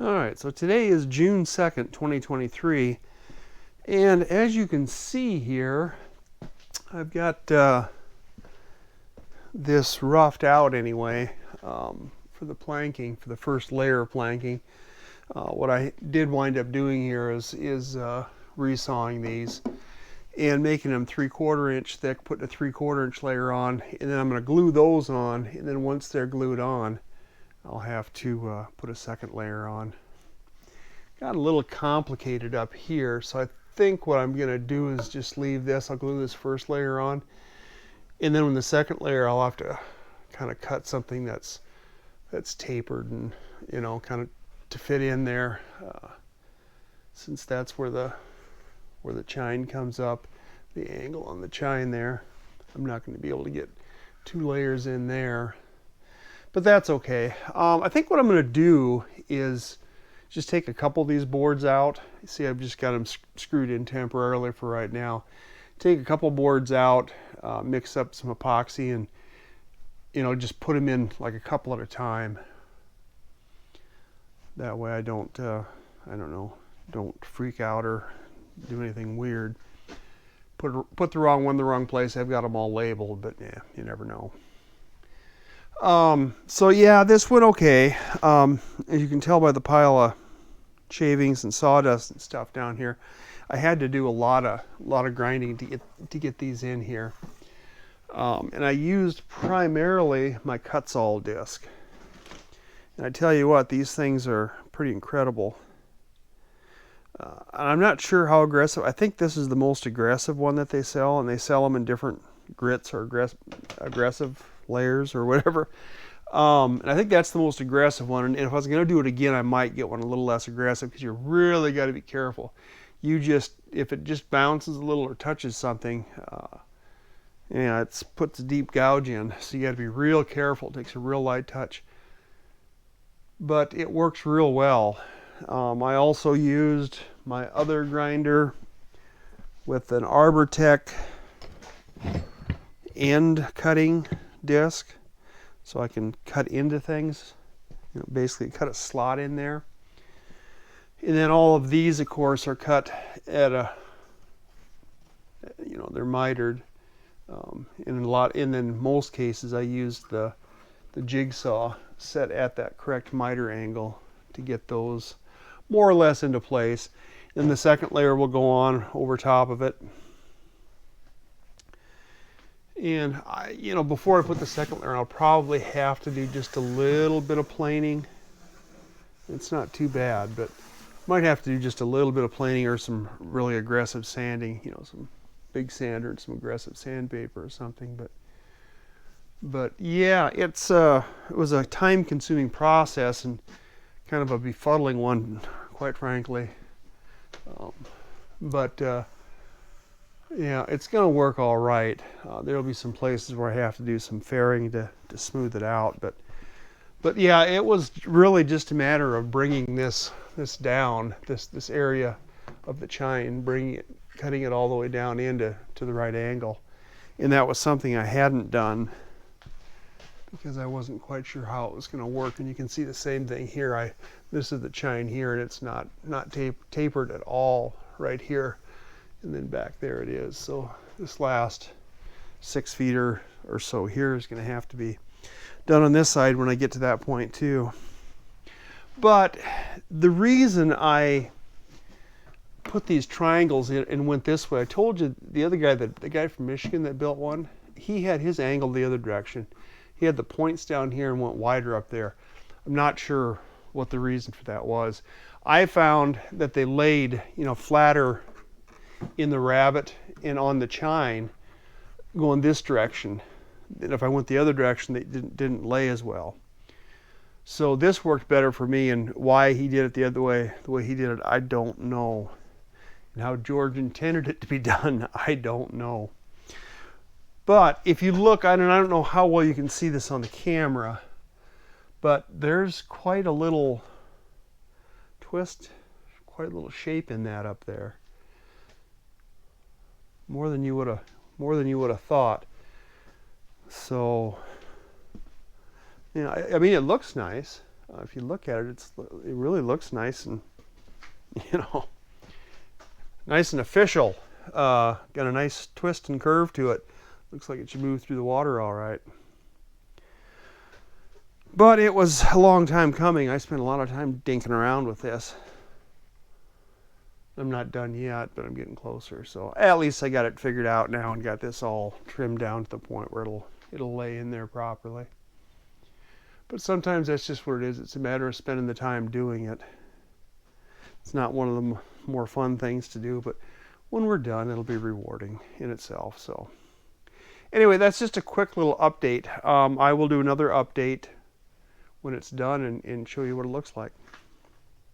All right, so today is June 2nd, 2023, and as you can see here, I've got this roughed out anyway for the planking, for the first layer of planking. What I did wind up doing here is resawing these and making them 3/4 inch thick, putting a 3/4 inch layer on, and then I'm going to glue those on, and then once they're glued on, I'll have to put a second layer on. Got a little complicated up here, so I think what I'm going to do is just leave this. I'll glue this first layer on, and then with the second layer I'll have to kind of cut something that's tapered and, you know, kind of to fit in there, since that's where the chine comes up, the angle on the chine there. I'm not going to be able to get 2 layers in there, but that's okay. I think what I'm going to do is just take a couple of these boards out. You see, I've just got them screwed in temporarily for right now. Take a couple boards out, mix up some epoxy, and, you know, just put them in like a couple at a time. That way I don't, I don't know, don't freak out or do anything weird. Put the wrong one in the wrong place. I've got them all labeled, but yeah, you never know. So yeah, this went okay. As you can tell by the pile of shavings and sawdust and stuff down here, I had to do a lot of grinding to get these in here. And I used primarily my Kutzall disc. And I tell you what, these things are pretty incredible. I'm not sure how aggressive. I think this is the most aggressive one that they sell, and they sell them in different grits or aggressive layers or whatever. And I think that's the most aggressive one. And if I was going to do it again, I might get one a little less aggressive, because you really got to be careful. If it just bounces a little or touches something, yeah, it puts a deep gouge in. So you got to be real careful. It takes a real light touch. But it works real well. I also used my other grinder with an Arbortech end cutting disc, so I can cut into things, you know, basically cut a slot in there. And then all of these, of course, are cut at a, you know, they're mitered. And in most cases I used the jigsaw set at that correct miter angle to get those more or less into place. And the second layer will go on over top of it. And you know, before I put the second layer, I'll probably have to do just a little bit of planing. It's not too bad, but might have to do just a little bit of planing or some really aggressive sanding, you know, some big sander and some aggressive sandpaper or something. But yeah, it was a time-consuming process and kind of a befuddling one, quite frankly. Yeah, it's going to work all right. There'll be some places where I have to do some fairing to smooth it out, but yeah, it was really just a matter of bringing this down, this area of the chine, cutting it all the way down into the right angle. And that was something I hadn't done because I wasn't quite sure how it was going to work. And you can see the same thing here. This is the chine here, and it's not tapered at all right here. And then back there it is. So this last 6 feet or so here is going to have to be done on this side when I get to that point too. But the reason I put these triangles in and went this way, I told you the other guy, the guy from Michigan that built one, he had his angle the other direction. He had the points down here and went wider up there. I'm not sure what the reason for that was. I found that they laid, you know, flatter in the rabbet and on the chine going this direction. And if I went the other direction, they didn't lay as well. So this worked better for me, and why he did it the way he did it, I don't know. And how George intended it to be done, I don't know. But if you look, I don't know how well you can see this on the camera, but there's quite a little twist, quite a little shape in that up there. More than you would have thought. So, you know, I mean, it looks nice. If you look at it, it really looks nice and, you know, nice and official. Got a nice twist and curve to it. Looks like it should move through the water all right. But it was a long time coming. I spent a lot of time dinking around with this. I'm not done yet, but I'm getting closer. So at least I got it figured out now and got this all trimmed down to the point where it'll lay in there properly. But sometimes that's just what it is. It's a matter of spending the time doing it. It's not one of the more fun things to do, but when we're done, it'll be rewarding in itself. So anyway, that's just a quick little update. I will do another update when it's done and show you what it looks like.